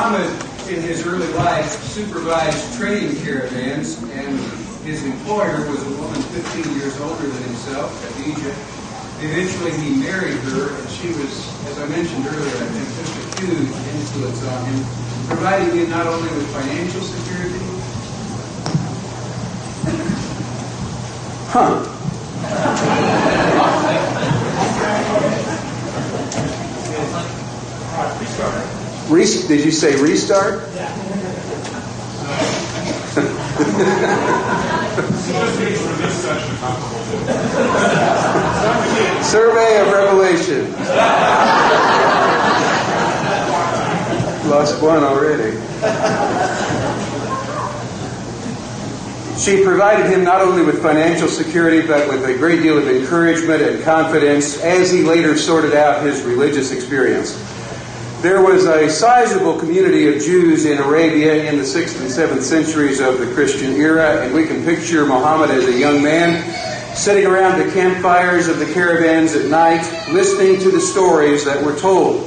Muhammad, in his early life, supervised trading caravans, and his employer was a woman 15 years older than himself, Khadija. Eventually, he married her, and she was, as I mentioned earlier, I think, just a huge influence on him, providing him not only with financial security. Did you say restart? Survey of Revelation. Lost one already. She provided him not only with financial security, but with a great deal of encouragement and confidence as he later sorted out his religious experience. There was a sizable community of Jews in Arabia in the 6th and 7th centuries of the Christian era, and we can picture Muhammad as a young man sitting around the campfires of the caravans at night, listening to the stories that were told.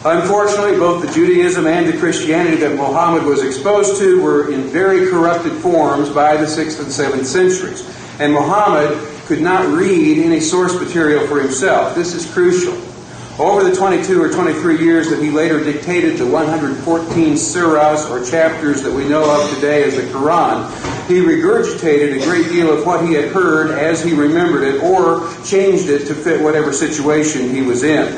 Unfortunately, both the Judaism and the Christianity that Muhammad was exposed to were in very corrupted forms by the 6th and 7th centuries. And Muhammad could not read any source material for himself. This is crucial. Over the 22 or 23 years that he later dictated the 114 surahs or chapters that we know of today as the Quran, he regurgitated a great deal of what he had heard as he remembered it or changed it to fit whatever situation he was in.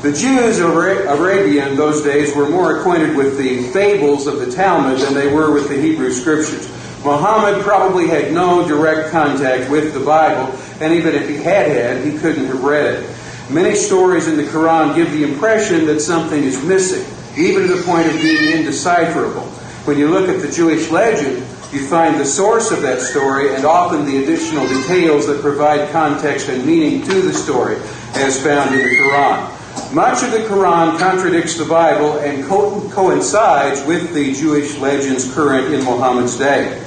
The Jews of Arabia in those days were more acquainted with the fables of the Talmud than they were with the Hebrew Scriptures. Muhammad probably had no direct contact with the Bible, and even if he had, he couldn't have read it. Many stories in the Quran give the impression that something is missing, even to the point of being indecipherable. When you look at the Jewish legend, you find the source of that story and often the additional details that provide context and meaning to the story, as found in the Quran. Much of the Quran contradicts the Bible and coincides with the Jewish legends current in Muhammad's day.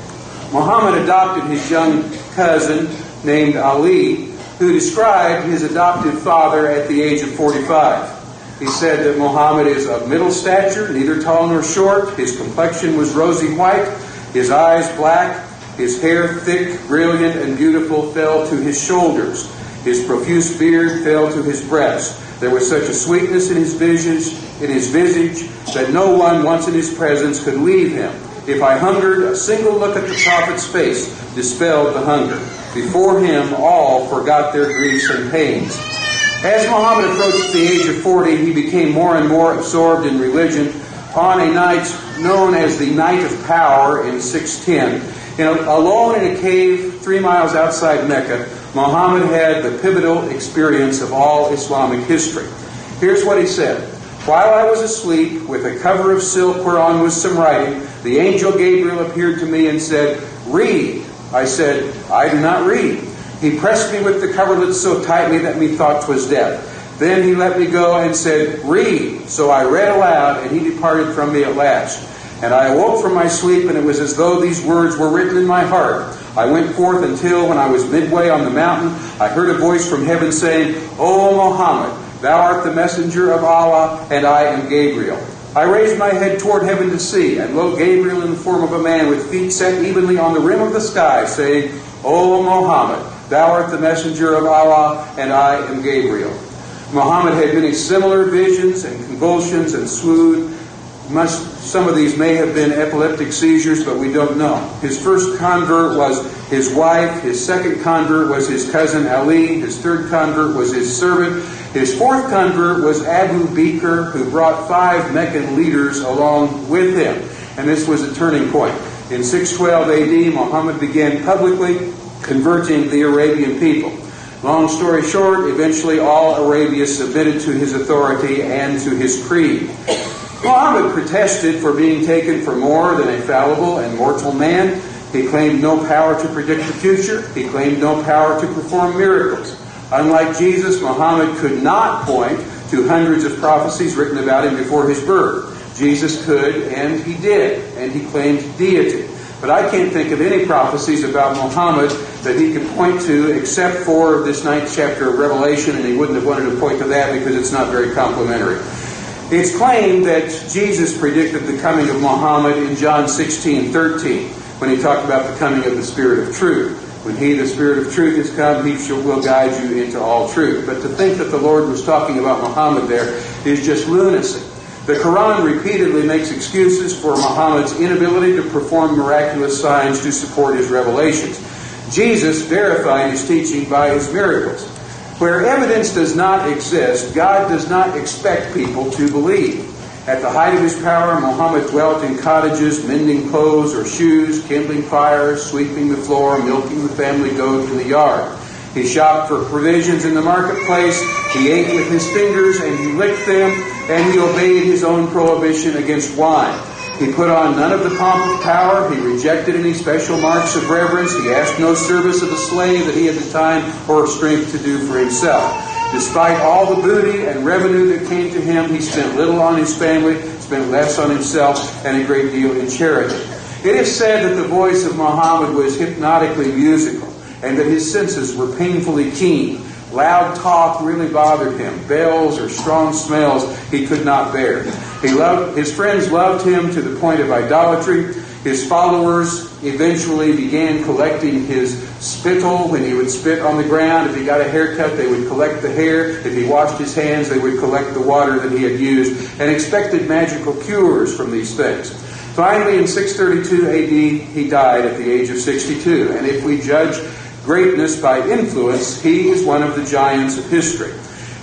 Muhammad adopted his young cousin named Ali, who described his adoptive father at the age of 45. He said that Muhammad is of middle stature, neither tall nor short. His complexion was rosy white, his eyes black, his hair thick, brilliant, and beautiful fell to his shoulders. His profuse beard fell to his breast. There was such a sweetness in his visage that no one once in his presence could leave him. If I hungered, a single look at the prophet's face dispelled the hunger. Before him, all forgot their griefs and pains. As Muhammad approached the age of 40, he became more and more absorbed in religion. On a night known as the Night of Power in 610, alone in a cave 3 miles outside Mecca, Muhammad had the pivotal experience of all Islamic history. Here's what he said. While I was asleep, with a cover of silk whereon was some writing, the angel Gabriel appeared to me and said, "Read." I said, "I do not read." He pressed me with the coverlet so tightly that methought 'twas death. Then he let me go and said, "Read." So I read aloud, and he departed from me at last. And I awoke from my sleep, and it was as though these words were written in my heart. I went forth until, when I was midway on the mountain, I heard a voice from heaven saying, "O Muhammad, thou art the messenger of Allah, and I am Gabriel." I raised my head toward heaven to see, and lo, Gabriel in the form of a man with feet set evenly on the rim of the sky, saying, "O Muhammad, thou art the messenger of Allah, and I am Gabriel." Muhammad had many similar visions and convulsions and swoon. Some of these may have been epileptic seizures, but we don't know. His first convert was his wife. His second convert was his cousin Ali. His third convert was his servant. His fourth convert was Abu Bakr, who brought 5 Meccan leaders along with him. And this was a turning point. In 612 AD, Muhammad began publicly converting the Arabian people. Long story short, eventually all Arabia submitted to his authority and to his creed. Muhammad protested for being taken for more than a fallible and mortal man. He claimed no power to predict the future. He claimed no power to perform miracles. Unlike Jesus, Muhammad could not point to hundreds of prophecies written about him before his birth. Jesus could, and he did, and he claimed deity. But I can't think of any prophecies about Muhammad that he could point to except for this 9th chapter of Revelation, and he wouldn't have wanted to point to that because it's not very complimentary. It's claimed that Jesus predicted the coming of Muhammad in John 16:13, when he talked about the coming of the Spirit of truth. When he, the Spirit of truth, is come, he will guide you into all truth. But to think that the Lord was talking about Muhammad there is just lunacy. The Quran repeatedly makes excuses for Muhammad's inability to perform miraculous signs to support his revelations. Jesus verified his teaching by his miracles. Where evidence does not exist, God does not expect people to believe. At the height of his power, Muhammad dwelt in cottages, mending clothes or shoes, kindling fires, sweeping the floor, milking the family goat in the yard. He shopped for provisions in the marketplace, he ate with his fingers and he licked them, and he obeyed his own prohibition against wine. He put on none of the pomp of power, he rejected any special marks of reverence, he asked no service of a slave that he had the time or strength to do for himself. Despite all the booty and revenue that came to him, he spent little on his family, spent less on himself, and a great deal in charity. It is said that the voice of Muhammad was hypnotically musical, and that his senses were painfully keen. Loud talk really bothered him. Bells or strong smells he could not bear. His friends loved him to the point of idolatry. His followers eventually began collecting his spittle when he would spit on the ground. If he got a haircut, they would collect the hair. If he washed his hands, they would collect the water that he had used, and expected magical cures from these things. Finally, in 632 AD, he died at the age of 62. And if we judge greatness by influence, he is one of the giants of history.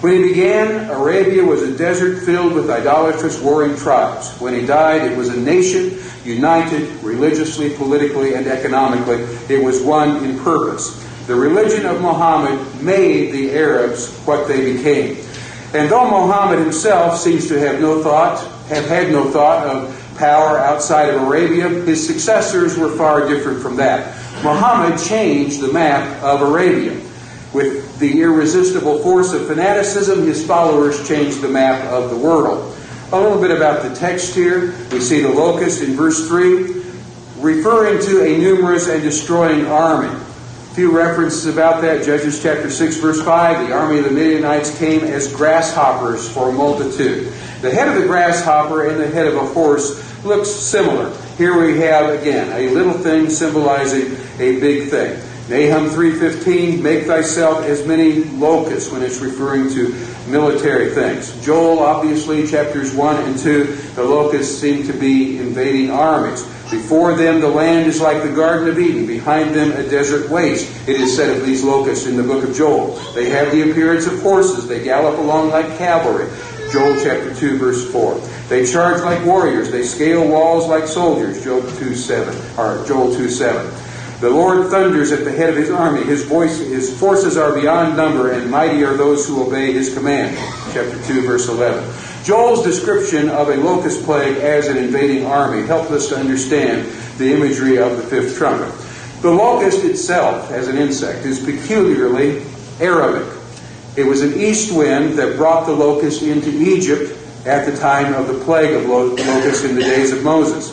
When he began, Arabia was a desert filled with idolatrous warring tribes. When he died, it was a nation united religiously, politically, and economically. It was one in purpose. The religion of Muhammad made the Arabs what they became. And though Muhammad himself seems to have had no thought of power outside of Arabia, his successors were far different from that. Muhammad changed the map of Arabia. With the irresistible force of fanaticism, his followers changed the map of the world. A little bit about the text here. We see the locust in verse 3, referring to a numerous and destroying army. A few references about that. Judges chapter 6, verse 5, the army of the Midianites came as grasshoppers for a multitude. The head of the grasshopper and the head of a horse looks similar. Here we have, again, a little thing symbolizing a big thing. Nahum 3:15, make thyself as many locusts, when it's referring to military things. Joel, obviously, chapters 1 and 2, the locusts seem to be invading armies. Before them the land is like the Garden of Eden, behind them a desert waste, it is said of these locusts in the book of Joel. They have the appearance of horses, they gallop along like cavalry. Joel chapter 2, verse 4. They charge like warriors, they scale walls like soldiers. Joel 2:7. The Lord thunders at the head of his army. His forces are beyond number, and mighty are those who obey his command. Chapter 2, verse 11. Joel's description of a locust plague as an invading army helped us to understand the imagery of the fifth trumpet. The locust itself, as an insect, is peculiarly Arabic. It was an east wind that brought the locust into Egypt at the time of the plague of locusts in the days of Moses.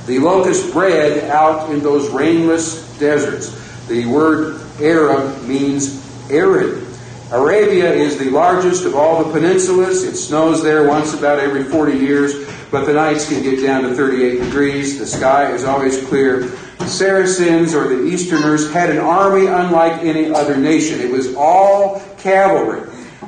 The locust bred out in those rainless deserts. The word Arab means arid. Arabia is the largest of all the peninsulas. It snows there once about every 40 years, but the nights can get down to 38 degrees. The sky is always clear. The Saracens, or the Easterners, had an army unlike any other nation. It was all cavalry.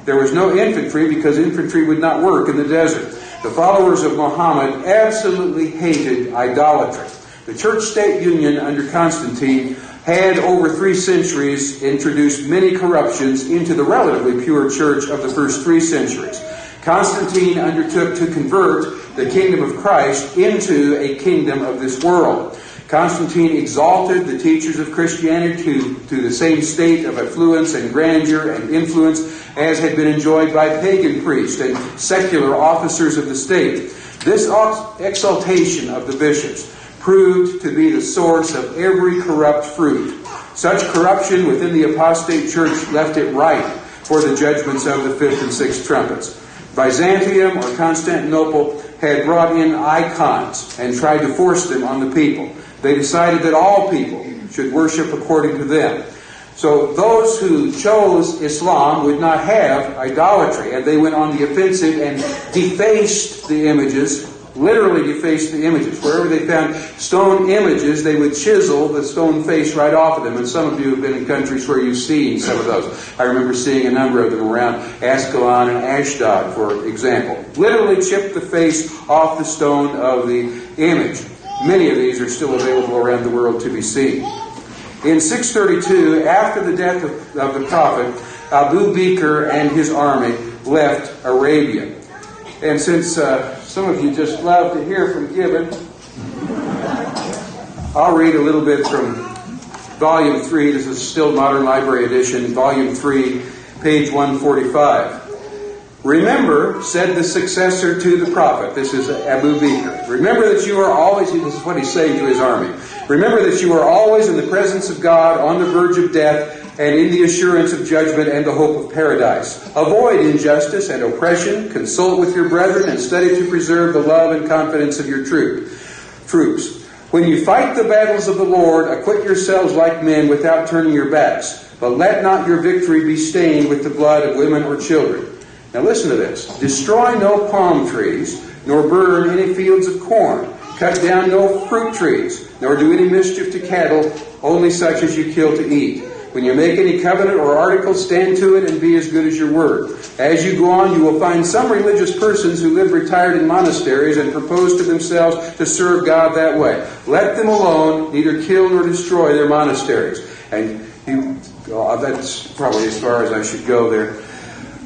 There was no infantry because infantry would not work in the desert. The followers of Muhammad absolutely hated idolatry. The church-state union under Constantine had, over 3 centuries, introduced many corruptions into the relatively pure church of the first 3 centuries. Constantine undertook to convert the kingdom of Christ into a kingdom of this world. Constantine exalted the teachers of Christianity to the same state of affluence and grandeur and influence as had been enjoyed by pagan priests and secular officers of the state. This exaltation of the bishops proved to be the source of every corrupt fruit. Such corruption within the apostate church left it ripe for the judgments of the fifth and sixth trumpets. Byzantium, or Constantinople, had brought in icons and tried to force them on the people. They decided that all people should worship according to them. So those who chose Islam would not have idolatry, and they went on the offensive and defaced the images, literally defaced the images. Wherever they found stone images, they would chisel the stone face right off of them. And some of you have been in countries where you've seen some of those. I remember seeing a number of them around Ascalon and Ashdod, for example. Literally chipped the face off the stone of the image. Many of these are still available around the world to be seen. In 632, after the death of the prophet, Abu Bakr and his army left Arabia. And since some of you just love to hear from Gibbon, I'll read a little bit from Volume 3. This is still Modern Library Edition, Volume 3, page 145. Remember, said the successor to the prophet, this is Abu Bakr, remember that you are always, this is what he's saying to his army, remember that you are always in the presence of God, on the verge of death, and in the assurance of judgment and the hope of paradise. Avoid injustice and oppression, consult with your brethren, and study to preserve the love and confidence of your troops. When you fight the battles of the Lord, acquit yourselves like men without turning your backs, but let not your victory be stained with the blood of women or children. Now listen to this. Destroy no palm trees, nor burn any fields of corn. Cut down no fruit trees, nor do any mischief to cattle, only such as you kill to eat. When you make any covenant or article, stand to it and be as good as your word. As you go on, you will find some religious persons who live retired in monasteries and propose to themselves to serve God that way. Let them alone, neither kill nor destroy their monasteries. And that's probably as far as I should go there.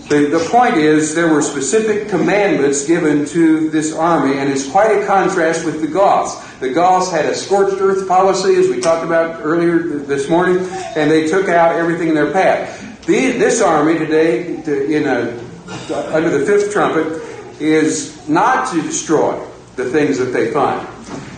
The point is, there were specific commandments given to this army, and it's quite a contrast with the Goths. The Goths had a scorched earth policy, as we talked about earlier this morning, and they took out everything in their path. This army today, under the fifth trumpet, is not to destroy the things that they find.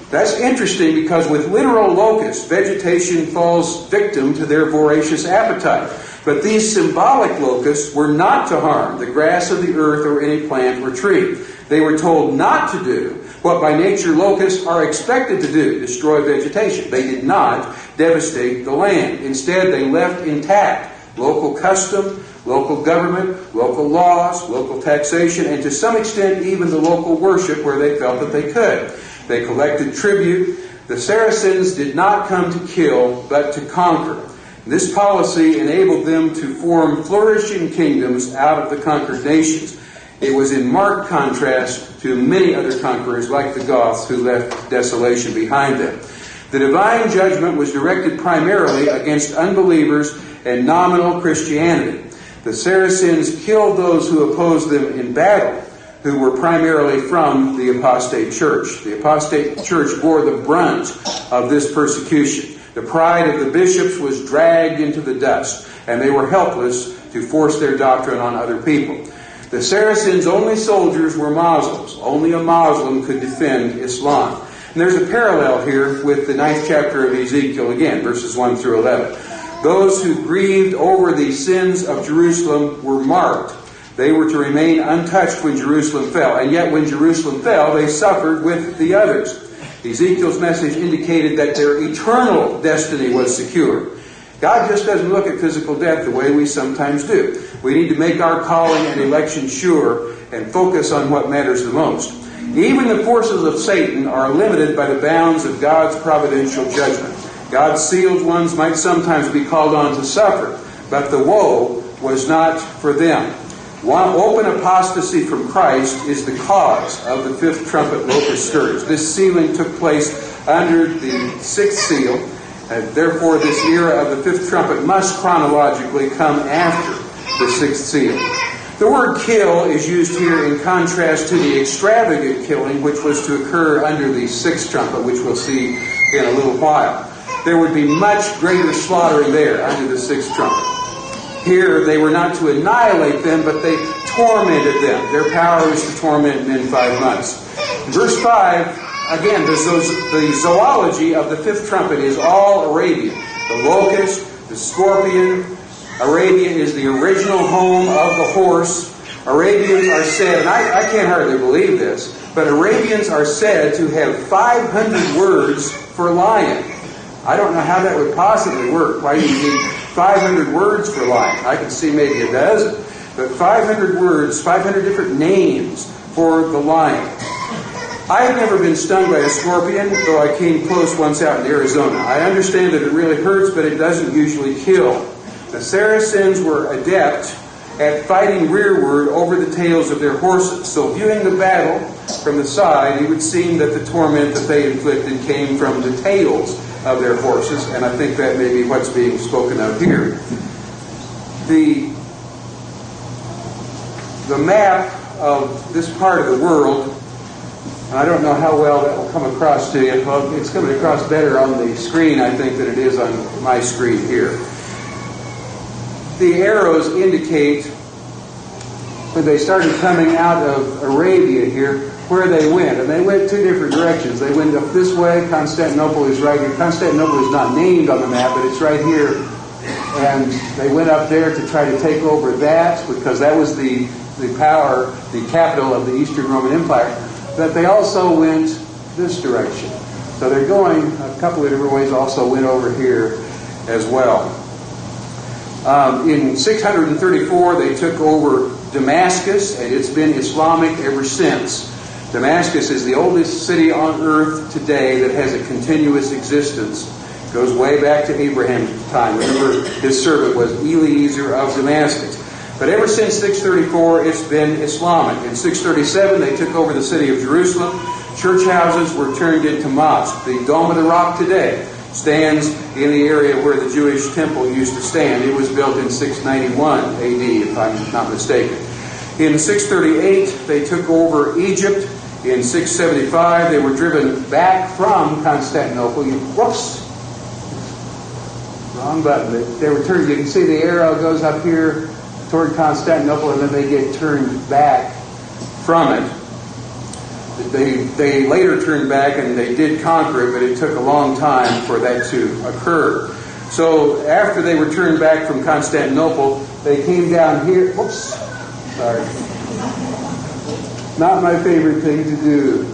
That's interesting because with literal locusts, vegetation falls victim to their voracious appetite. But these symbolic locusts were not to harm the grass of the earth or any plant or tree. They were told not to do what by nature locusts are expected to do, destroy vegetation. They did not devastate the land. Instead, they left intact local custom, local government, local laws, local taxation, and to some extent even the local worship where they felt that they could. They collected tribute. The Saracens did not come to kill, but to conquer. This policy enabled them to form flourishing kingdoms out of the conquered nations. It was in marked contrast to many other conquerors like the Goths who left desolation behind them. The divine judgment was directed primarily against unbelievers and nominal Christianity. The Saracens killed those who opposed them in battle, who were primarily from the apostate church. The apostate church bore the brunt of this persecution. The pride of the bishops was dragged into the dust, and they were helpless to force their doctrine on other people. The Saracens' only soldiers were Muslims. Only a Muslim could defend Islam. And there's a parallel here with the 9th chapter of Ezekiel again, verses 1 through 11. Those who grieved over the sins of Jerusalem were marked. They were to remain untouched when Jerusalem fell. And yet when Jerusalem fell, they suffered with the others. Ezekiel's message indicated that their eternal destiny was secure. God just doesn't look at physical death the way we sometimes do. We need to make our calling and election sure and focus on what matters the most. Even the forces of Satan are limited by the bounds of God's providential judgment. God's sealed ones might sometimes be called on to suffer, but the woe was not for them. One open apostasy from Christ is the cause of the fifth trumpet locust scourge. This sealing took place under the sixth seal. Therefore, this era of the fifth trumpet must chronologically come after the sixth seal. The word kill is used here in contrast to the extravagant killing which was to occur under the sixth trumpet, which we'll see in a little while. There would be much greater slaughtering there under the sixth trumpet. Here, they were not to annihilate them, but they tormented them. Their power was to torment men 5 months. Verse 5, again, the zoology of the fifth trumpet is all Arabian. The locust, the scorpion. Arabia is the original home of the horse. Arabians are said, and I can't hardly believe this, but Arabians are said to have 500 words for lion. I don't know how that would possibly work. Why do you need 500 words for life. I can see maybe a dozen, but 500 words, 500 different names for the lion. I have never been stung by a scorpion, though I came close once out in Arizona. I understand that it really hurts, but it doesn't usually kill. The Saracens were adept at fighting rearward over the tails of their horses. So viewing the battle from the side, it would seem that the torment that they inflicted came from the tails of their horses, and I think that may be what's being spoken of here. The map of this part of the world, and I don't know how well that will come across to you. Well, it's coming across better on the screen, I think, than it is on my screen here. The arrows indicate, when they started coming out of Arabia here, where they went. And they went two different directions. They went up this way. Constantinople is right here. Constantinople is not named on the map, but it's right here. And they went up there to try to take over that, because that was the power, the capital of the Eastern Roman Empire. But they also went this direction. So they're going a couple of different ways, also went over here as well. In 634, they took over Damascus, and it's been Islamic ever since. Damascus is the oldest city on earth today that has a continuous existence. It goes way back to Abraham's time. Remember, his servant was Eliezer of Damascus. But ever since 634, it's been Islamic. In 637, they took over the city of Jerusalem. Church houses were turned into mosques. The Dome of the Rock today stands in the area where the Jewish temple used to stand. It was built in 691 AD, if I'm not mistaken. In 638, they took over Egypt. In 675, they were driven back from Constantinople. Whoops! Wrong button. They were turned. You can see the arrow goes up here toward Constantinople, and then they get turned back from it. They later turned back, and they did conquer it, but it took a long time for that to occur. So after they were turned back from Constantinople, they came down here. Whoops! Sorry. Not my favorite thing to do.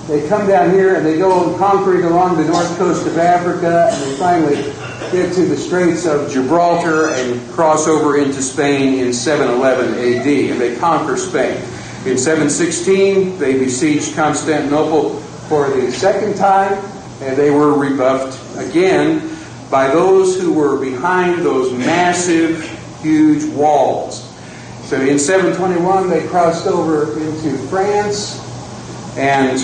They come down here and they go conquering along the north coast of Africa, and they finally get to the Straits of Gibraltar and cross over into Spain in 711 AD, and they conquer Spain. In 716, they besieged Constantinople for the second time, and they were rebuffed again by those who were behind those massive, huge walls. So in 721, they crossed over into France, and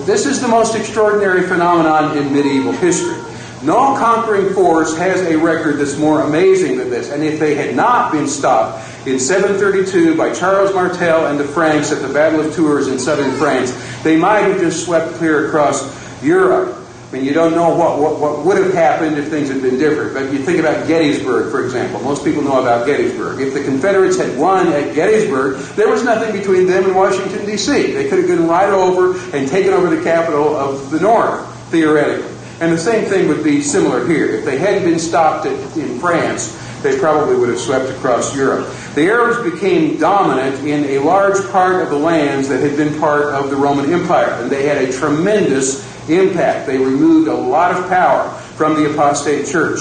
this is the most extraordinary phenomenon in medieval history. No conquering force has a record that's more amazing than this. And if they had not been stopped in 732 by Charles Martel and the Franks at the Battle of Tours in southern France, they might have just swept clear across Europe. I mean, you don't know what would have happened if things had been different. But you think about Gettysburg, for example. Most people know about Gettysburg. If the Confederates had won at Gettysburg, there was nothing between them and Washington, D.C. They could have been right over and taken over the capital of the North, theoretically. And the same thing would be similar here. If they hadn't been stopped in France, they probably would have swept across Europe. The Arabs became dominant in a large part of the lands that had been part of the Roman Empire, and they had a tremendous impact. They removed a lot of power from the apostate church.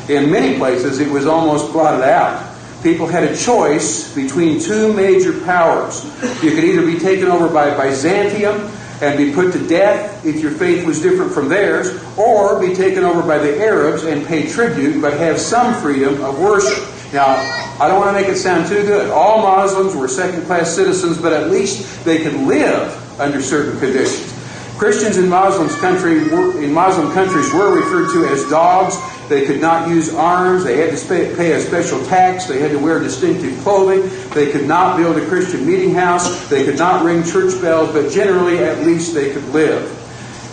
In many places, it was almost blotted out. People had a choice between two major powers. You could either be taken over by Byzantium and be put to death if your faith was different from theirs, or be taken over by the Arabs and pay tribute but have some freedom of worship. Now, I don't want to make it sound too good. All Muslims were second-class citizens, but at least they could live under certain conditions. Christians in Muslim countries were referred to as dogs. They could not use arms. They had to pay a special tax. They had to wear distinctive clothing. They could not build a Christian meeting house. They could not ring church bells, but generally, at least, they could live.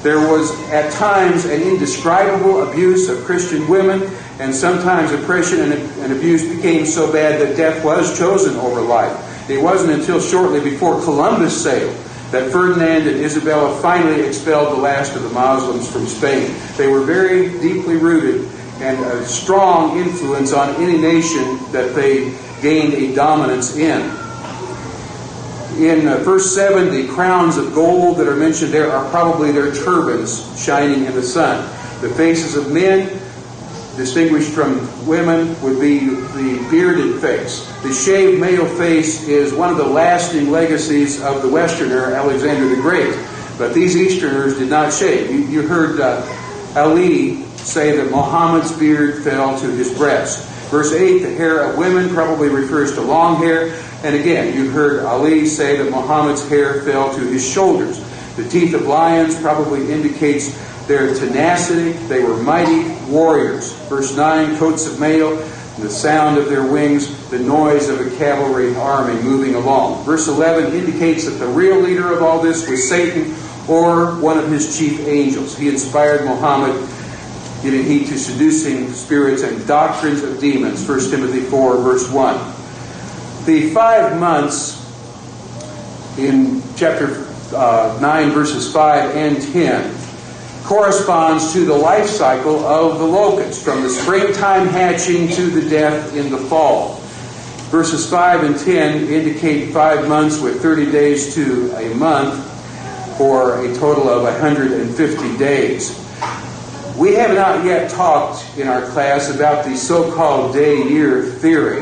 There was, at times, an indescribable abuse of Christian women, and sometimes oppression and abuse became so bad that death was chosen over life. It wasn't until shortly before Columbus sailed that Ferdinand and Isabella finally expelled the last of the Muslims from Spain. They were very deeply rooted and a strong influence on any nation that they gained a dominance in. In verse 7, the crowns of gold that are mentioned there are probably their turbans shining in the sun. The faces of men, distinguished from women would be the bearded face. The shaved male face is one of the lasting legacies of the Westerner, Alexander the Great. But these Easterners did not shave. You heard Ali say that Muhammad's beard fell to his breast. Verse 8, the hair of women probably refers to long hair. And again, you heard Ali say that Muhammad's hair fell to his shoulders. The teeth of lions probably indicates their tenacity. They were mighty warriors. Verse 9, coats of mail, the sound of their wings, the noise of a cavalry army moving along. Verse 11 indicates that the real leader of all this was Satan, or one of his chief angels. He inspired Muhammad, giving heed to seducing spirits and doctrines of demons. 1 Timothy 4, verse 1. The 5 months in chapter 9, verses 5 and 10 corresponds to the life cycle of the locust, from the springtime hatching to the death in the fall. Verses 5 and 10 indicate 5 months with 30 days to a month, for a total of 150 days. We have not yet talked in our class about the so-called day-year theory,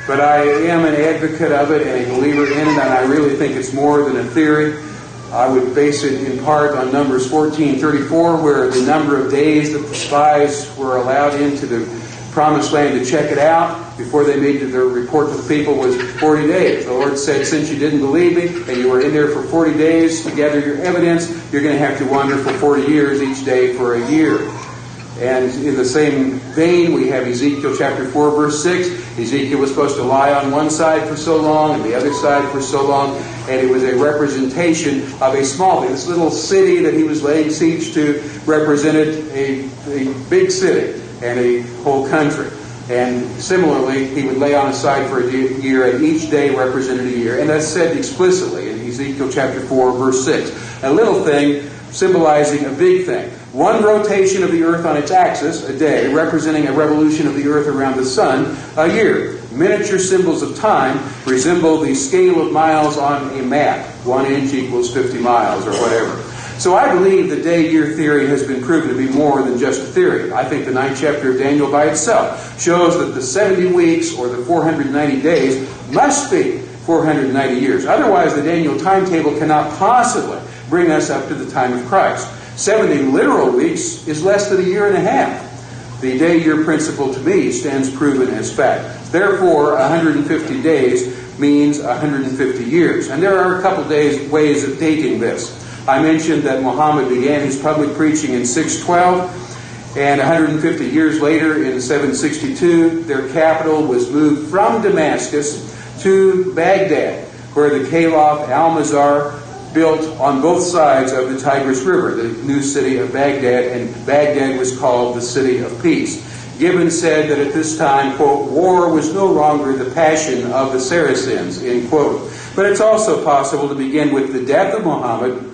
but I am an advocate of it and a believer in it, and I really think it's more than a theory. I would base it in part on Numbers 14:34, where the number of days that the spies were allowed into the promised land to check it out before they made their report to the people was 40 days. The Lord said, since you didn't believe me and you were in there for 40 days to gather your evidence, you're going to have to wander for 40 years each day for a year. And in the same vein, we have Ezekiel chapter 4, verse 6. Ezekiel was supposed to lie on one side for so long and the other side for so long, and it was a representation of a small thing. This little city that he was laying siege to represented a big city and a whole country. And similarly, he would lay on his side for a year, and each day represented a year. And that's said explicitly in Ezekiel chapter 4, verse 6. A little thing symbolizing a big thing. One rotation of the earth on its axis, a day, representing a revolution of the earth around the sun, a year. Miniature symbols of time resemble the scale of miles on a map. 1 inch equals 50 miles or whatever. So I believe the day-year theory has been proven to be more than just a theory. I think the 9th chapter of Daniel by itself shows that the 70 weeks or the 490 days must be 490 years. Otherwise, the Daniel timetable cannot possibly bring us up to the time of Christ. 70 literal weeks is less than a year and a half. The day-year principle to me stands proven as fact. Therefore, 150 days means 150 years. And there are a couple ways of dating this. I mentioned that Muhammad began his public preaching in 612, and 150 years later, in 762, their capital was moved from Damascus to Baghdad, where the Caliph Almanzar built on both sides of the Tigris River, the new city of Baghdad, and Baghdad was called the City of Peace. Gibbon said that at this time, quote, war was no longer the passion of the Saracens, end quote. But it's also possible to begin with the death of Muhammad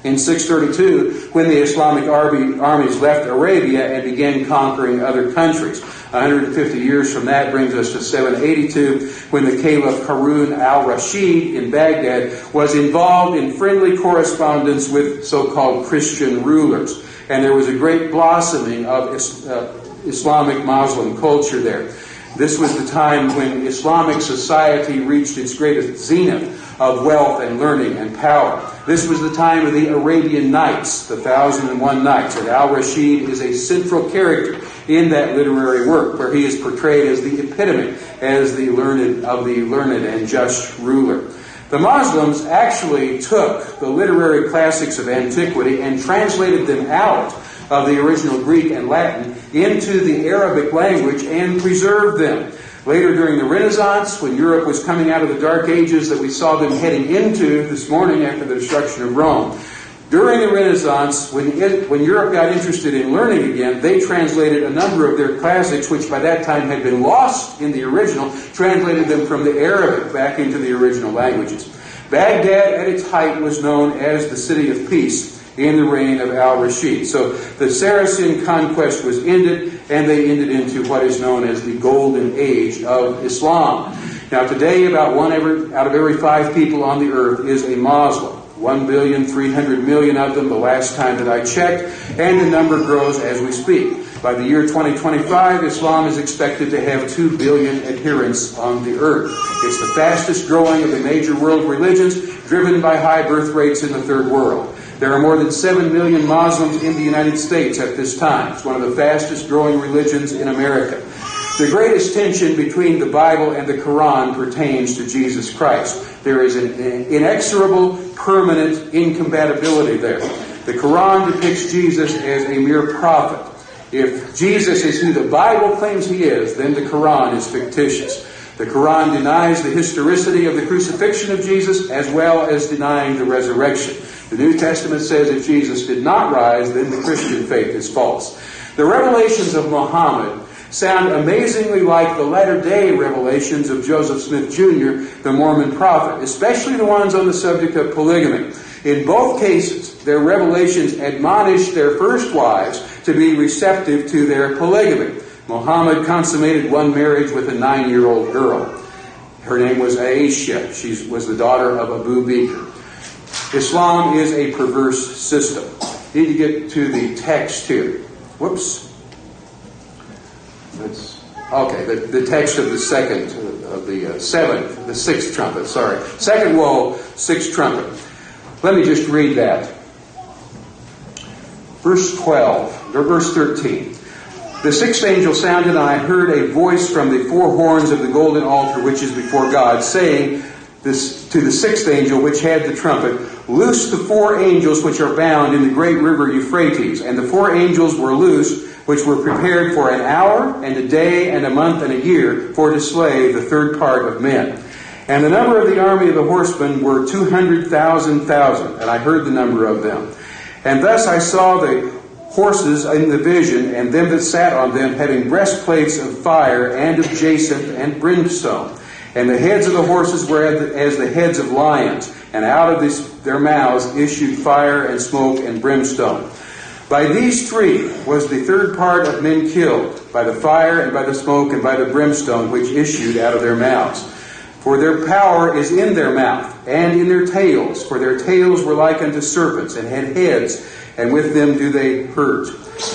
in 632, when the Islamic armies left Arabia and began conquering other countries. 150 years from that brings us to 782, when the Caliph Harun al-Rashid in Baghdad was involved in friendly correspondence with so-called Christian rulers. And there was a great blossoming of Islamic Muslim culture there. This was the time when Islamic society reached its greatest zenith of wealth and learning and power. This was the time of the Arabian Nights, the 1001 Nights, and al-Rashid is a central character in that literary work, where he is portrayed as the epitome, as the learned and just ruler. The Muslims actually took the literary classics of antiquity and translated them out of the original Greek and Latin into the Arabic language and preserved them. Later during the Renaissance, when Europe was coming out of the Dark Ages that we saw them heading into this morning after the destruction of Rome, during the Renaissance, when Europe got interested in learning again, they translated a number of their classics, which by that time had been lost in the original, translated them from the Arabic back into the original languages. Baghdad at its height was known as the City of Peace in the reign of al-Rashid. So the Saracen conquest was ended, and they ended into what is known as the Golden Age of Islam. Now today, about 1 out of every 5 people on the earth is a Muslim. 1,300,000,000 of them the last time that I checked, and the number grows as we speak. By the year 2025, Islam is expected to have 2 billion adherents on the earth. It's the fastest growing of the major world religions, driven by high birth rates in the third world. There are more than 7 million Muslims in the United States at this time. It's one of the fastest growing religions in America. The greatest tension between the Bible and the Quran pertains to Jesus Christ. There is an inexorable, permanent incompatibility there. The Quran depicts Jesus as a mere prophet. If Jesus is who the Bible claims he is, then the Quran is fictitious. The Quran denies the historicity of the crucifixion of Jesus, as well as denying the resurrection. The New Testament says if Jesus did not rise, then the Christian faith is false. The revelations of Muhammad sound amazingly like the latter-day revelations of Joseph Smith Jr., the Mormon prophet, especially the ones on the subject of polygamy. In both cases, their revelations admonish their first wives to be receptive to their polygamy. Muhammad consummated one marriage with a 9-year-old girl. Her name was Aisha. She was the daughter of Abu Bakr. Islam is a perverse system. Need to get to the text here. Whoops. The text of the sixth trumpet. Second woe, sixth trumpet. Let me just read that. Verse 13. The sixth angel sounded, and I heard a voice from the four horns of the golden altar which is before God, saying this to the sixth angel which had the trumpet, loose the four angels which are bound in the great river Euphrates. And the four angels were loosed, which were prepared for an hour and a day and a month and a year, for to slay the third part of men. And the number of the army of the horsemen were 200,000, and I heard the number of them. And thus I saw the horses in the vision, and them that sat on them, having breastplates of fire and of jacinth and brimstone. And the heads of the horses were as the heads of lions, and out of their mouths issued fire and smoke and brimstone. By these three was the third part of men killed, by the fire and by the smoke and by the brimstone which issued out of their mouths. For their power is in their mouth and in their tails, for their tails were like unto serpents, and had heads, and with them do they hurt.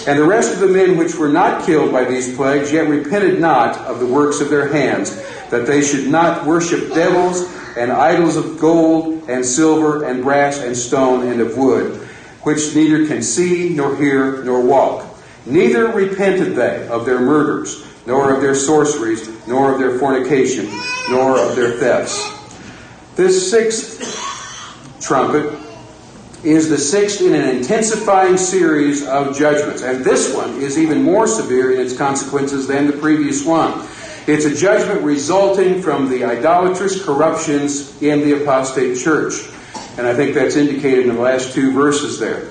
And the rest of the men which were not killed by these plagues yet repented not of the works of their hands, that they should not worship devils and idols of gold and silver and brass and stone and of wood, which neither can see, nor hear, nor walk. Neither repented they of their murders, nor of their sorceries, nor of their fornication, nor of their thefts. This sixth trumpet is the sixth in an intensifying series of judgments. And this one is even more severe in its consequences than the previous one. It's a judgment resulting from the idolatrous corruptions in the apostate church. And I think that's indicated in the last two verses there.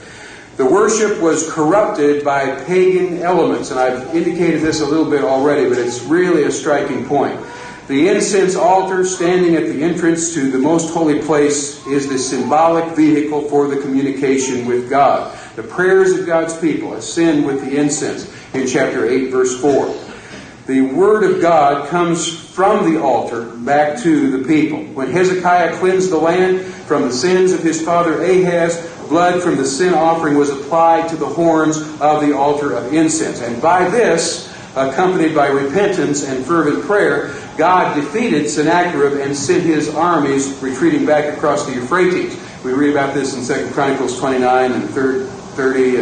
The worship was corrupted by pagan elements, and I've indicated this a little bit already, but it's really a striking point. The incense altar standing at the entrance to the most holy place is the symbolic vehicle for the communication with God. The prayers of God's people ascend with the incense in chapter 8, verse 4. The word of God comes from the altar back to the people. When Hezekiah cleansed the land from the sins of his father Ahaz, blood from the sin offering was applied to the horns of the altar of incense. And by this, accompanied by repentance and fervent prayer, God defeated Sennacherib and sent his armies retreating back across the Euphrates. We read about this in 2 Chronicles 29 and 30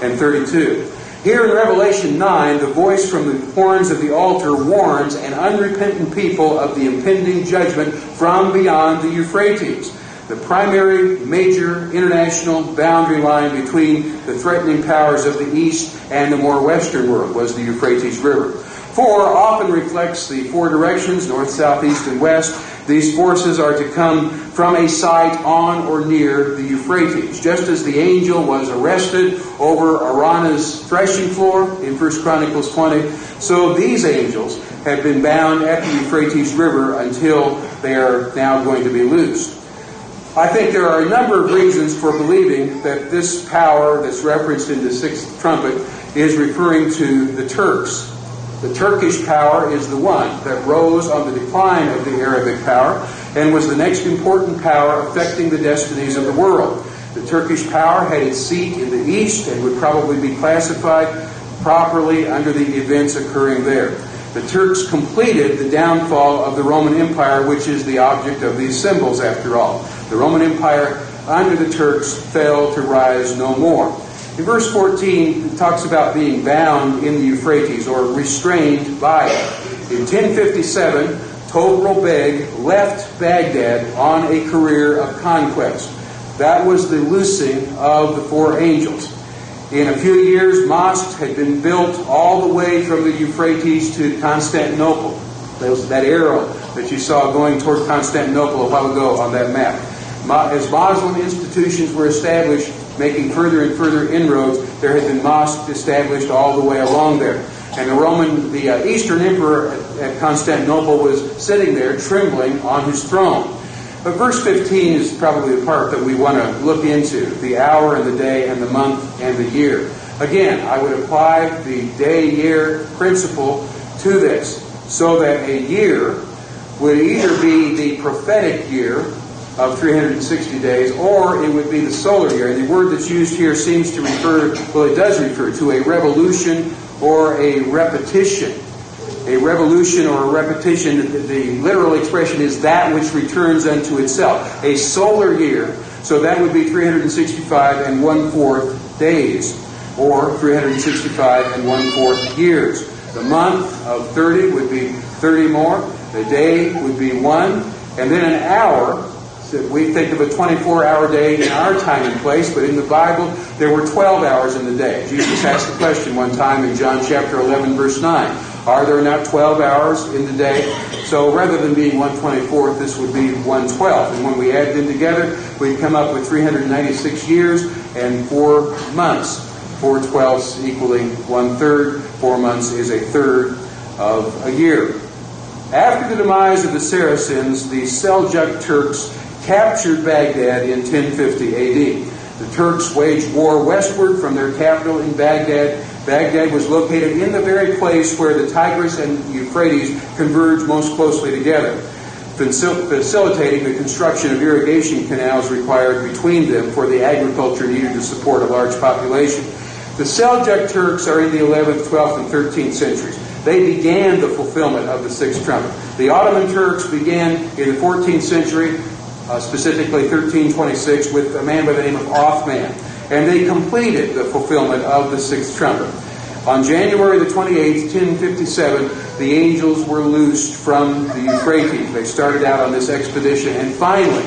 and 32. Here in Revelation 9, the voice from the horns of the altar warns an unrepentant people of the impending judgment from beyond the Euphrates. The primary major international boundary line between the threatening powers of the east and the more western world was the Euphrates River. 4 often reflects the four directions, north, south, east, and west. These forces are to come from a site on or near the Euphrates. Just as the angel was arrested over Araunah's threshing floor in 1 Chronicles 20, so these angels have been bound at the Euphrates River until they are now going to be loosed. I think there are a number of reasons for believing that this power that's referenced in the sixth trumpet is referring to the Turks. The Turkish power is the one that rose on the decline of the Arabic power. and was the next important power affecting the destinies of the world. The Turkish power had its seat in the east and would probably be classified properly under the events occurring there. The Turks completed the downfall of the Roman Empire, which is the object of these symbols, after all. The Roman Empire under the Turks fell to rise no more. In verse 14, it talks about being bound in the Euphrates, or restrained by it. In 1057, Togrul Beg left Baghdad on a career of conquest. That was the loosing of the four angels. In a few years, mosques had been built all the way from the Euphrates to Constantinople. That arrow that you saw going toward Constantinople a while ago on that map. As Muslim institutions were established, making further and further inroads, there had been mosques established all the way along there. And the Eastern Emperor at Constantinople was sitting there trembling on his throne. But verse 15 is probably the part that we want to look into, the hour and the day and the month and the year. Again, I would apply the day-year principle to this, so that a year would either be the prophetic year of 360 days, or it would be the solar year. And the word that's used here seems to refer, well, it does refer to a revolution or a repetition. A revolution or a repetition, the literal expression is that which returns unto itself. A solar year, so that would be 365 and 1/4 days, or 365 and 1/4 years. The month of 30 would be 30 more. The day would be 1. And then an hour, so we think of a 24-hour day in our time and place, but in the Bible, there were 12 hours in the day. Jesus asked the question one time in John chapter 11, verse 9. Are there not 12 hours in the day? So rather than being 1/24th, this would be 1/12. And when we add them together, we come up with 396 years and 4 months. 4 twelfths equaling 1/3. 4 months is a third of a year. After the demise of the Saracens, the Seljuk Turks captured Baghdad in 1050 AD. The Turks waged war westward from their capital in Baghdad. Baghdad was located in the very place where the Tigris and Euphrates converge most closely together, facilitating the construction of irrigation canals required between them for the agriculture needed to support a large population. The Seljuk Turks are in the 11th, 12th, and 13th centuries. They began the fulfillment of the sixth trumpet. The Ottoman Turks began in the 14th century, specifically 1326, with a man by the name of Othman. And they completed the fulfillment of the sixth trumpet. On January the 28th, 1057, the angels were loosed from the Euphrates. They started out on this expedition, and finally,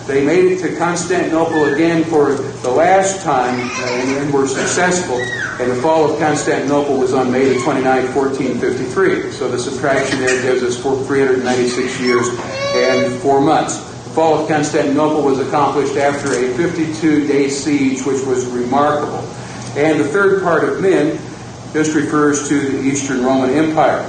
they made it to Constantinople again for the last time, and were successful. And the fall of Constantinople was on May the 29th, 1453. So the subtraction there gives us 396 years and 4 months. The fall of Constantinople was accomplished after a 52-day siege, which was remarkable. And the third part of men just refers to the Eastern Roman Empire.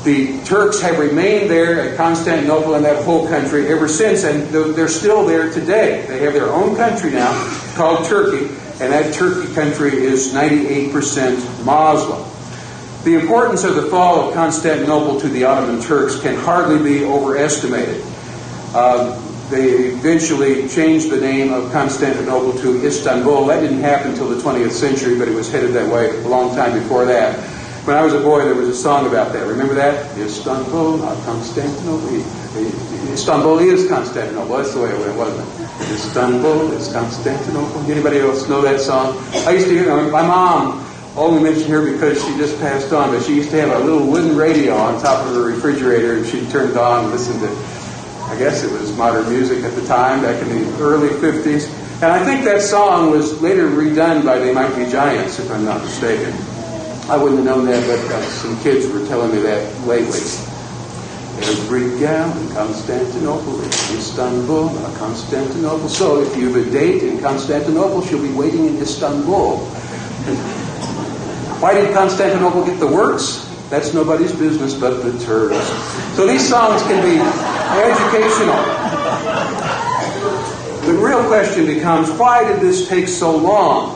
The Turks have remained there at Constantinople and that whole country ever since, and they're still there today. They have their own country now called Turkey, and that Turkey country is 98% Muslim. The importance of the fall of Constantinople to the Ottoman Turks can hardly be overestimated. They eventually changed the name of Constantinople to Istanbul. That didn't happen until the 20th century, but it was headed that way a long time before that. When I was a boy, there was a song about that. Remember that? Istanbul, not Constantinople. Istanbul is Constantinople. That's the way it went, wasn't it? Istanbul is Constantinople. Anybody else know that song? I used to hear my mom only mentioned her because she just passed on, but she used to have a little wooden radio on top of her refrigerator, and she'd turn it on and listen to, I guess it was modern music at the time, back in the early 50s. And I think that song was later redone by They Might Be Giants, if I'm not mistaken. I wouldn't have known that, but some kids were telling me that lately. Every gal in Constantinople is Istanbul, not Constantinople. So if you have a date in Constantinople, she'll be waiting in Istanbul. Why did Constantinople get the works? That's nobody's business but the Turks. So these songs can be educational. The real question becomes, why did this take so long?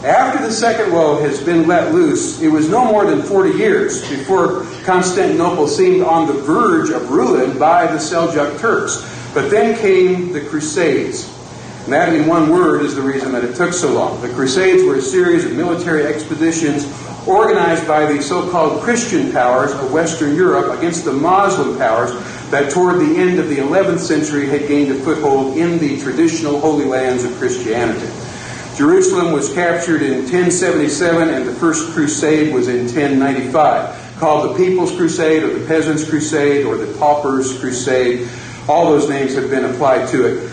After the second woe has been let loose, it was no more than 40 years before Constantinople seemed on the verge of ruin by the Seljuk Turks. But then came the Crusades. And that, in one word, is the reason that it took so long. The Crusades were a series of military expeditions organized by the so-called Christian powers of Western Europe against the Muslim powers that toward the end of the 11th century had gained a foothold in the traditional Holy Lands of Christianity. Jerusalem was captured in 1077, and the First Crusade was in 1095, called the People's Crusade, or the Peasants' Crusade, or the Paupers' Crusade. All those names have been applied to it.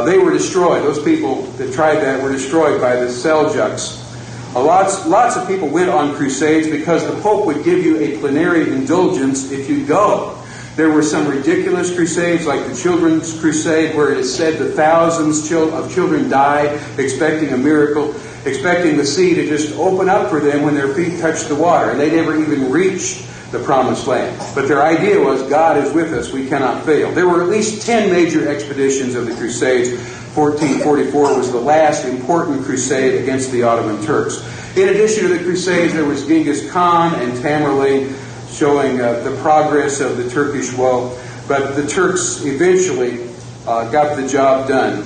They were destroyed. Those people that tried that were destroyed by the Seljuks. Lots of people went on crusades because the Pope would give you a plenary indulgence if you go. There were some ridiculous crusades, like the Children's Crusade, where it is said that thousands of children died expecting a miracle, expecting the sea to just open up for them when their feet touched the water, and they never even reached the Promised Land. But their idea was, God is with us, we cannot fail. There were at least 10 major expeditions of the Crusades. 1444 was the last important crusade against the Ottoman Turks. In addition to the Crusades, there was Genghis Khan and Tamerlane, showing the progress of the Turkish woe. But the Turks eventually got the job done.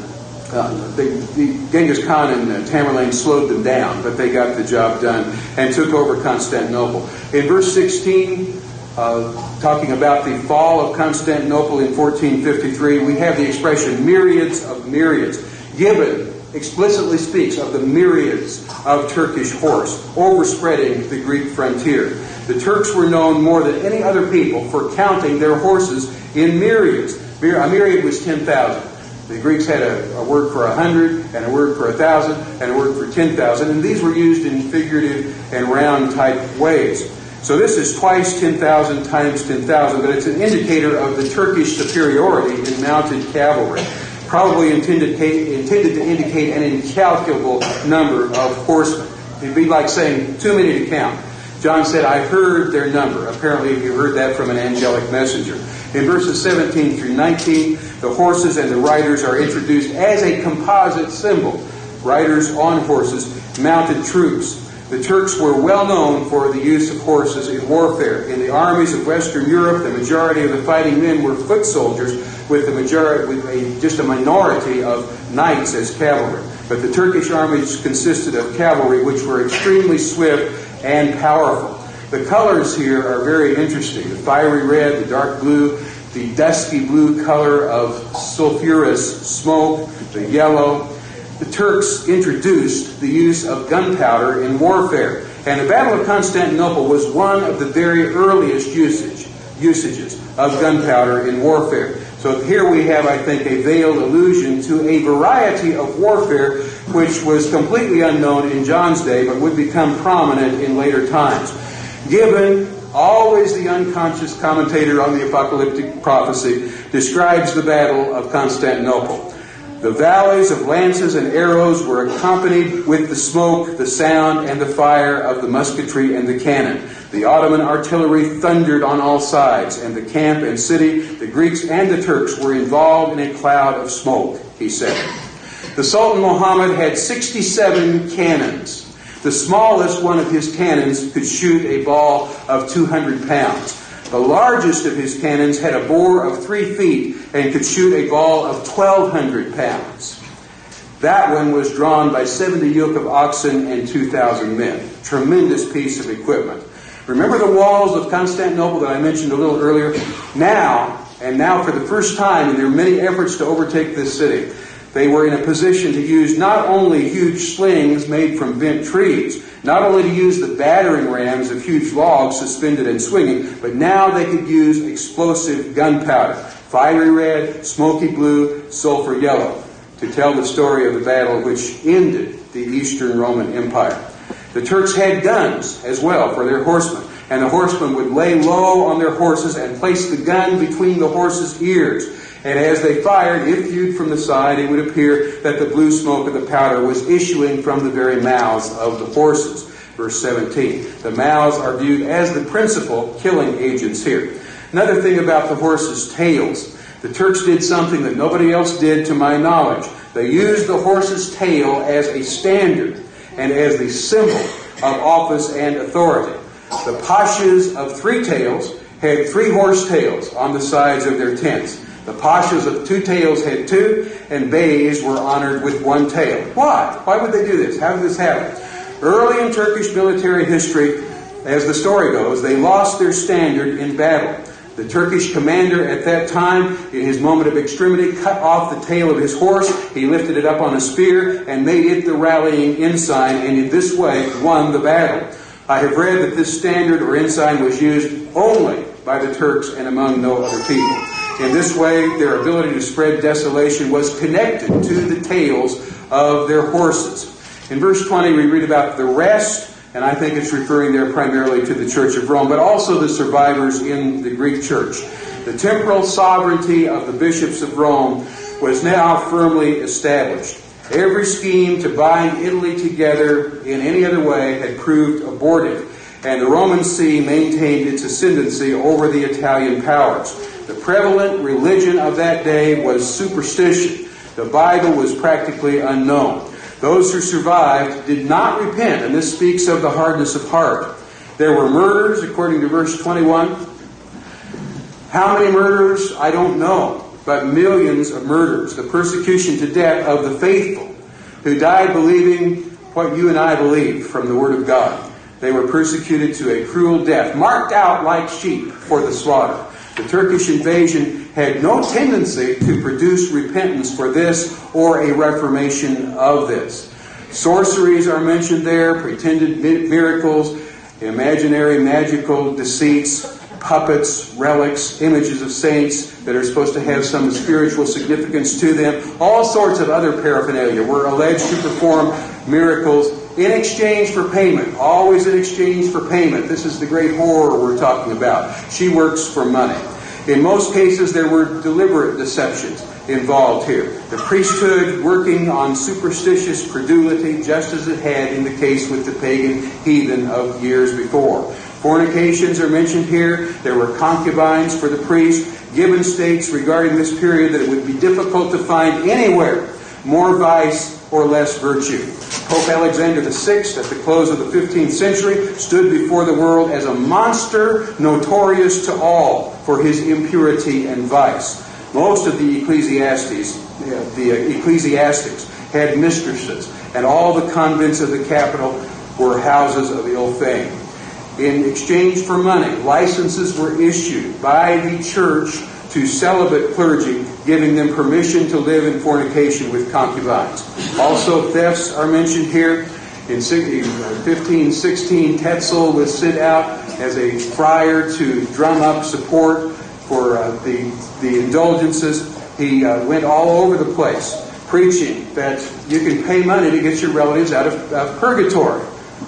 The Genghis Khan and Tamerlane slowed them down, but they got the job done and took over Constantinople. In verse 16, talking about the fall of Constantinople in 1453, we have the expression myriads of myriads. Gibbon explicitly speaks of the myriads of Turkish horse overspreading the Greek frontier. The Turks were known more than any other people for counting their horses in myriads. A myriad was 10,000. The Greeks had a word for 100, and a word for 1,000, and a word for 10,000, and these were used in figurative and round type ways. So this is twice 10,000 times 10,000, but it's an indicator of the Turkish superiority in mounted cavalry, probably intended to indicate an incalculable number of horsemen. It'd be like saying, too many to count. John said, I heard their number. Apparently, you heard that from an angelic messenger. In verses 17 through 19, the horses and the riders are introduced as a composite symbol. Riders on horses, mounted troops. The Turks were well known for the use of horses in warfare. In the armies of Western Europe, the majority of the fighting men were foot soldiers, with just a minority of knights as cavalry. But the Turkish armies consisted of cavalry, which were extremely swift and powerful. The colors here are very interesting. The fiery red, the dark blue, the dusky blue color of sulfurous smoke, the yellow. The Turks introduced the use of gunpowder in warfare. And the Battle of Constantinople was one of the very earliest usages of gunpowder in warfare. So here we have, I think, a veiled allusion to a variety of warfare which was completely unknown in John's day, but would become prominent in later times. Gibbon, always the unconscious commentator on the apocalyptic prophecy, describes the Battle of Constantinople. The valleys of lances and arrows were accompanied with the smoke, the sound, and the fire of the musketry and the cannon. The Ottoman artillery thundered on all sides, and the camp and city, the Greeks and the Turks, were involved in a cloud of smoke, he said. The Sultan Muhammad had 67 cannons. The smallest one of his cannons could shoot a ball of 200 pounds. The largest of his cannons had a bore of 3 feet and could shoot a ball of 1,200 pounds. That one was drawn by 70 yoke of oxen and 2,000 men. Tremendous piece of equipment. Remember the walls of Constantinople that I mentioned a little earlier? Now for the first time in their many efforts to overtake this city, they were in a position to use not only huge slings made from bent trees, not only to use the battering rams of huge logs suspended and swinging, but now they could use explosive gunpowder, fiery red, smoky blue, sulfur yellow, to tell the story of the battle which ended the Eastern Roman Empire. The Turks had guns as well for their horsemen, and the horsemen would lay low on their horses and place the gun between the horses' ears. And as they fired, if viewed from the side, it would appear that the blue smoke of the powder was issuing from the very mouths of the horses. Verse 17. The mouths are viewed as the principal killing agents here. Another thing about the horses' tails. The Turks did something that nobody else did to my knowledge. They used the horse's tail as a standard. and as the symbol of office and authority. The pashas of 3 tails had 3 horse tails on the sides of their tents. The pashas of 2 tails had 2, and beys were honored with 1 tail. Why? Why would they do this? How did this happen? Early in Turkish military history, as the story goes, they lost their standard in battle. The Turkish commander at that time, in his moment of extremity, cut off the tail of his horse. He lifted it up on a spear and made it the rallying ensign, and in this way won the battle. I have read that this standard or ensign was used only by the Turks and among no other people. In this way, their ability to spread desolation was connected to the tails of their horses. In verse 20, we read about the rest, and I think it's referring there primarily to the Church of Rome, but also the survivors in the Greek church. The temporal sovereignty of the bishops of Rome was now firmly established. Every scheme to bind Italy together in any other way had proved abortive, and the Roman See maintained its ascendancy over the Italian powers. The prevalent religion of that day was superstition. The Bible was practically unknown. Those who survived did not repent, and this speaks of the hardness of heart. There were murders, according to verse 21. How many murders? I don't know, but millions of murders. The persecution to death of the faithful who died believing what you and I believe from the Word of God. They were persecuted to a cruel death, marked out like sheep for the slaughter. The Turkish invasion had no tendency to produce repentance for this or a reformation of this. Sorceries are mentioned there, pretended miracles, imaginary magical deceits, puppets, relics, images of saints that are supposed to have some spiritual significance to them. All sorts of other paraphernalia were alleged to perform miracles in exchange for payment. Always in exchange for payment. This is the great horror we're talking about. She works for money. In most cases, there were deliberate deceptions involved here. The priesthood working on superstitious credulity, just as it had in the case with the pagan heathen of years before. Fornications are mentioned here. There were concubines for the priest. Gibbon states regarding this period that it would be difficult to find anywhere more vice or less virtue. Pope Alexander VI, at the close of the 15th century, stood before the world as a monster notorious to all for his impurity and vice. Most of the ecclesiastics had mistresses, and all the convents of the capital were houses of ill fame. In exchange for money, licenses were issued by the church to celibate clergy, giving them permission to live in fornication with concubines. Also, thefts are mentioned here. In 1516, Tetzel was sent out as a friar to drum up support for the indulgences. He went all over the place, preaching that you can pay money to get your relatives out of purgatory.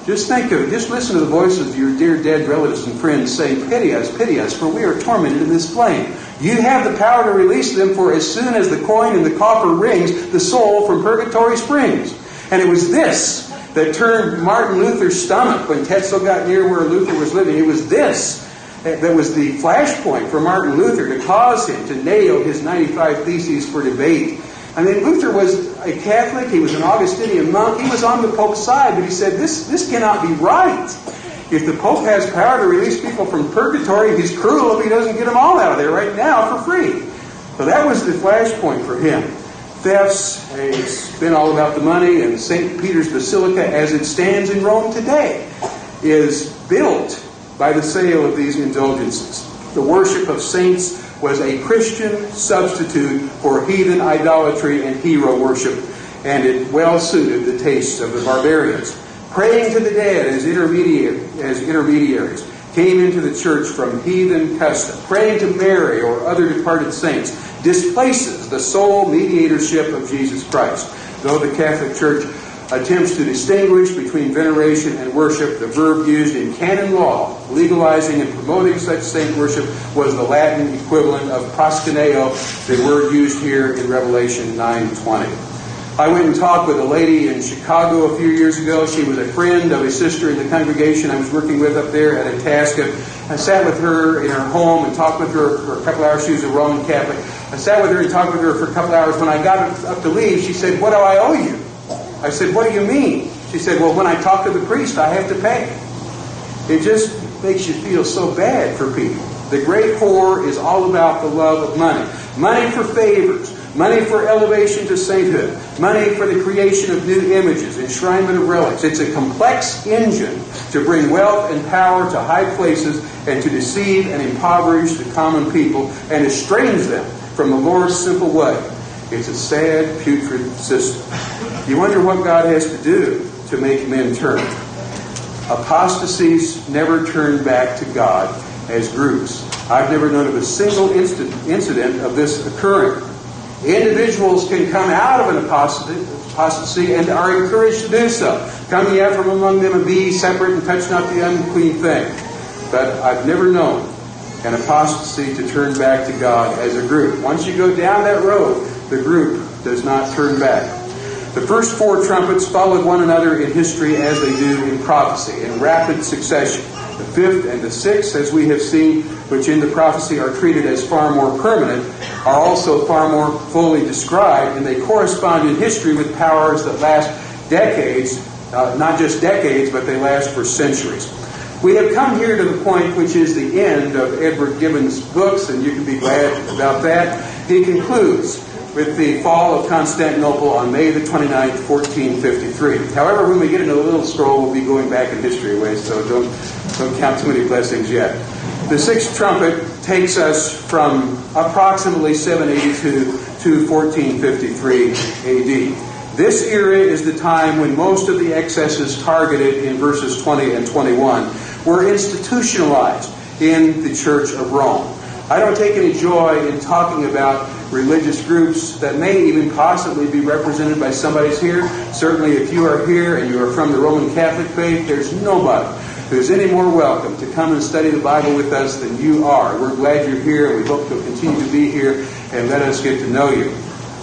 Just think of it. Just listen to the voices of your dear dead relatives and friends saying, pity us, for we are tormented in this flame. You have the power to release them, for as soon as the coin in the coffer rings, the soul from purgatory springs. And it was this that turned Martin Luther's stomach when Tetzel got near where Luther was living. It was this that was the flashpoint for Martin Luther to cause him to nail his 95 Theses for debate. I mean, Luther was a Catholic. He was an Augustinian monk. He was on the Pope's side, but he said, this cannot be right. If the Pope has power to release people from purgatory, he's cruel if he doesn't get them all out of there right now for free. So that was the flashpoint for him. Thefts, it's been all about the money, and St. Peter's Basilica, as it stands in Rome today, is built by the sale of these indulgences. The worship of saints was a Christian substitute for heathen idolatry and hero worship, and it well suited the tastes of the barbarians. Praying to the dead as intermediaries came into the church from heathen custom. Praying to Mary or other departed saints displaces the sole mediatorship of Jesus Christ. Though the Catholic Church attempts to distinguish between veneration and worship, the verb used in canon law, legalizing and promoting such saint worship, was the Latin equivalent of proskuneo, the word used here in Revelation 9:20. I went and talked with a lady in Chicago a few years ago. She was a friend of a sister in the congregation I was working with up there at Itasca. I sat with her in her home and talked with her for a couple hours. She was a Roman Catholic. I sat with her and talked with her for a couple hours. When I got up to leave, she said, "What do I owe you?" I said, "What do you mean?" She said, well, when I talk to the priest, I have to pay. It just makes you feel so bad for people. The great whore is all about the love of money. Money for favors. Money for elevation to sainthood. Money for the creation of new images, enshrinement of relics. It's a complex engine to bring wealth and power to high places and to deceive and impoverish the common people and estrange them from the Lord's simple way. It's a sad, putrid system. You wonder what God has to do to make men turn. Apostasies never turn back to God as groups. I've never known of a single incident of this occurring. Individuals can come out of an apostasy and are encouraged to do so. Come ye out from among them and be ye separate and touch not the unclean thing. But I've never known an apostasy to turn back to God as a group. Once you go down that road, the group does not turn back. The first four trumpets followed one another in history as they do in prophecy, in rapid succession. The fifth and the sixth, as we have seen, which in the prophecy are treated as far more permanent, are also far more fully described, and they correspond in history with powers that last decades, not just decades, but they last for centuries. We have come here to the point which is the end of Edward Gibbon's books, and you can be glad about that. He concludes with the fall of Constantinople on May the 29th, 1453. However, when we get into the little scroll, we'll be going back in history a ways, so don't count too many blessings yet. The sixth trumpet takes us from approximately 782 to 1453 AD. This era is the time when most of the excesses targeted in verses 20 and 21 were institutionalized in the Church of Rome. I don't take any joy in talking about religious groups that may even possibly be represented by somebody's here. Certainly if you are here and you are from the Roman Catholic faith, there's nobody who's any more welcome to come and study the Bible with us than you are. We're glad you're here, and we hope you'll continue to be here and let us get to know you.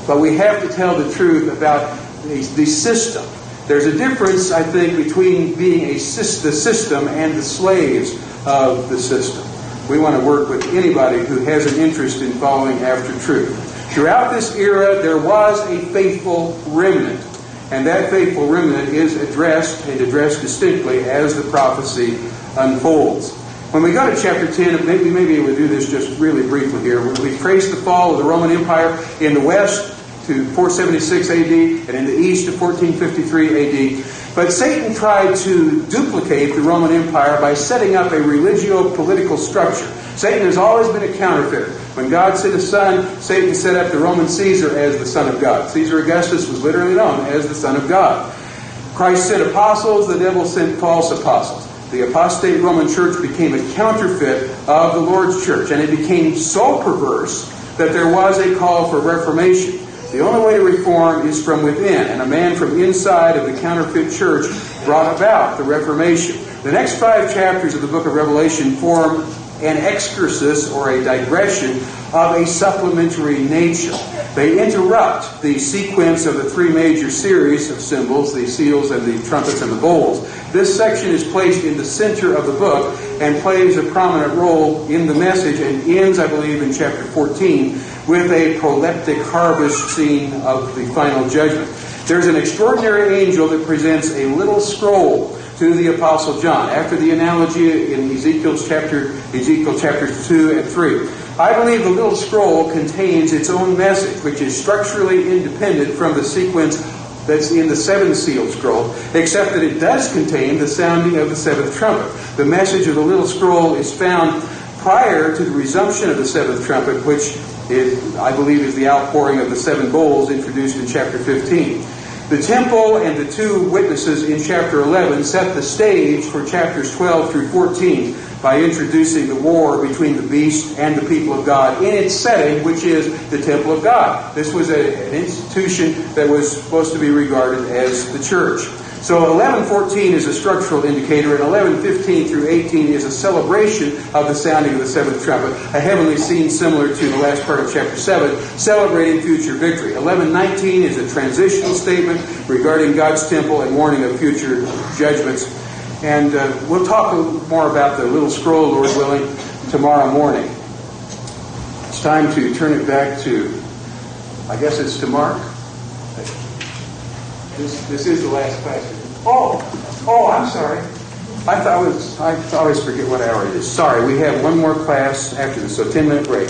But we have to tell the truth about the system. There's a difference, I think, between being the system and the slaves of the system. We want to work with anybody who has an interest in following after truth. Throughout this era, there was a faithful remnant. And that faithful remnant is addressed distinctly as the prophecy unfolds. When we go to chapter 10, maybe we'll do this just really briefly here. We trace the fall of the Roman Empire in the west to 476 AD and in the east to 1453 AD. But Satan tried to duplicate the Roman Empire by setting up a religio-political structure. Satan has always been a counterfeiter. When God sent a son, Satan set up the Roman Caesar as the son of God. Caesar Augustus was literally known as the son of God. Christ sent apostles, the devil sent false apostles. The apostate Roman church became a counterfeit of the Lord's church, and it became so perverse that there was a call for reformation. The only way to reform is from within, and a man from inside of the counterfeit church brought about the Reformation. The next 5 chapters of the book of Revelation form an excursus or a digression of a supplementary nature. They interrupt the sequence of the 3 major series of symbols, the seals and the trumpets and the bowls. This section is placed in the center of the book and plays a prominent role in the message and ends, I believe, in chapter 14 with a proleptic harvest scene of the final judgment. There's an extraordinary angel that presents a little scroll to the Apostle John, after the analogy in Ezekiel chapters 2 and 3. I believe the little scroll contains its own message, which is structurally independent from the sequence that's in the 7-sealed scroll, except that it does contain the sounding of the 7th trumpet. The message of the little scroll is found prior to the resumption of the 7th trumpet, which I believe is the outpouring of the 7 bowls introduced in chapter 15. The temple and the 2 witnesses in chapter 11 set the stage for chapters 12 through 14 by introducing the war between the beast and the people of God in its setting, which is the temple of God. This was an institution that was supposed to be regarded as the church. So 11:14 is a structural indicator, and 11:15 through 18 is a celebration of the sounding of the 7th trumpet, a heavenly scene similar to the last part of chapter 7, celebrating future victory. 11:19 is a transitional statement regarding God's temple and warning of future judgments. And we'll talk a little more about the little scroll, Lord willing, tomorrow morning. It's time to turn it back to, I guess it's to Mark. This is the last passage. Oh, I'm sorry. I always forget what hour it is. Sorry, we have one more class after this, so 10-minute break.